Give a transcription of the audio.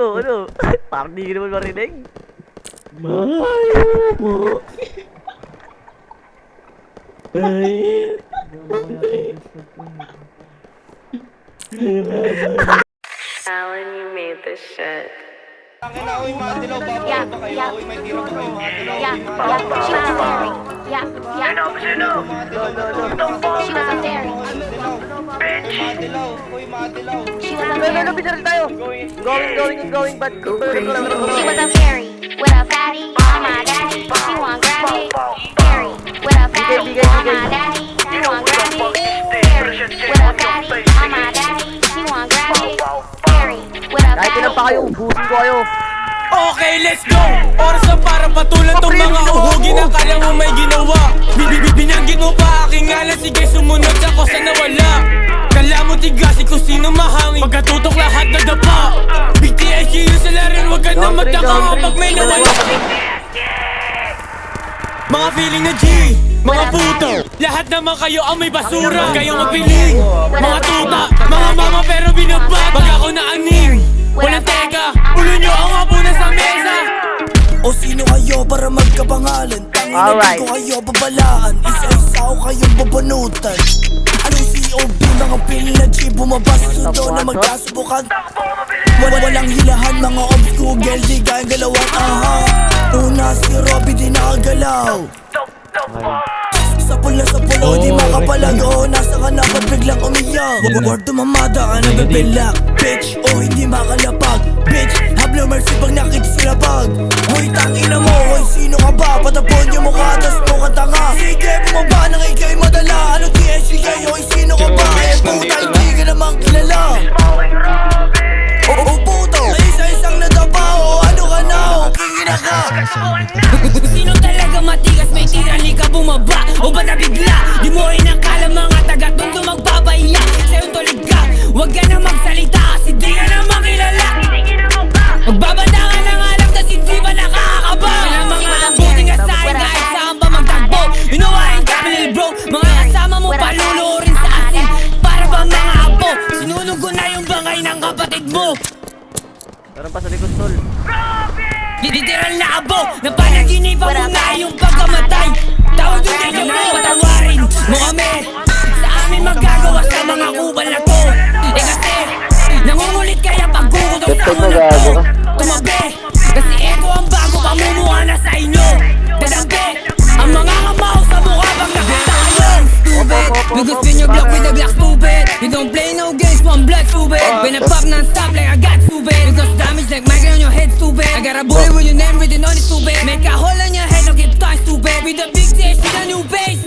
mo, ano? Parang di ka naman marinig. Mahal mo. Ay. Alan, you made this shit. Tangin na, uy, mga dilaw, bababa ba kayo? Uy, may tira ba kayo, mga dilaw? Yeah, she was a fairy. Yeah. She was a fairy. Mga dilaw, uy, mga dilaw. She was a No, fairy. pinaril tayo. Going, but... She was a fairy with a fatty on my daddy. She want gravity. Fairy with a fatty on my daddy. She want gravity. Fairy with a fatty on my daddy. She want gravity. Fairy with a Kahit ilan pa kayo, ubusin ko kayo. Okay, let's go! Oras na para patulan tong mga uhugin na kaya mo may ginawa. Binanggit mo pa aking ngalan, sige sumunod ako sa nawala. Kala mo tigasin kung sino mahangin, pagkatutok lahat na dapa. BTSU sila rin, wag ka na magtaka kapag may nawala. Mga feeling na G, mga puto, lahat naman kayo ang may basura. Kayong magpiling, mga tuta, mga mama pero binabad. Pag ako na aning, walang teka, ulo nyo ang hapunan sa mesa. O sino kayo para magkapangalan? Tangin na Alright. ko kayo babalaan. Isa-isa ko kayong babanutan. Anong COB, mga pil na G bumabas sundo na magkasubukan. Walang hilahan, mga obs Google, di kayang galawang aha. Una si Robby di nakagalaw. Sapul na sapul, o di makapalago. Nasa ka na ba't biglang umiyak? Word to mamada ka na bibilak. Bitch, o hindi makalapag. Bitch, have no mercy pag nakikisilapag. Hoy, tangina mo, hoy, sino ka ba? Patapon yung mukha, tas mo ka tanga. Sige, bumaba nang ikay madala. Ano TSK, hoy, sino ka ba? Eh, puta, hindi ka naman kilala. Oh, puto, isa-isang nadapa. O ano ka na, o kingina ka. Sino talaga matigas, may tirali ka bumaba o ba nabigla? Di mo inakala mga taga-tondo magpapaiyak. Sa'yong tulig ka, wag ka na magsalita kasi di ka naman kilala. Magbabanda ka na nga lang kasi di ba nakakaba? Walang mga abuting asahin kahit saan pa magtagpo. Inuwain ka pinil bro, mga kasama mo palulurin sa asin. Para bang mga apo, sinunog ko na yung bangay ng kapatid mo. Meron pa sa likod, tol. Literal na abo, napanaginipan mo na yung pagkamatay. Tawag doon din yung patawarin mo kami. Sa amin magagawa sa mga kubal na to. Eh kasi, nangungulit kaya pagkukutok sa ulo ko. Tumabi, kasi ego ang bago pamumuha na sa inyo. Dadampi, ang mga kamaw sa mukha pag nakita kayo. Stupid, we go spin your block with a black stupid. You don't play no games, one black stupid. When I pop non-stop like I got stupid. Because damage like migraine on your head stupid. I got a bullet with your name written on it stupid. Make a hole in your head, don't keep time stupid. With a big dish, with a new base.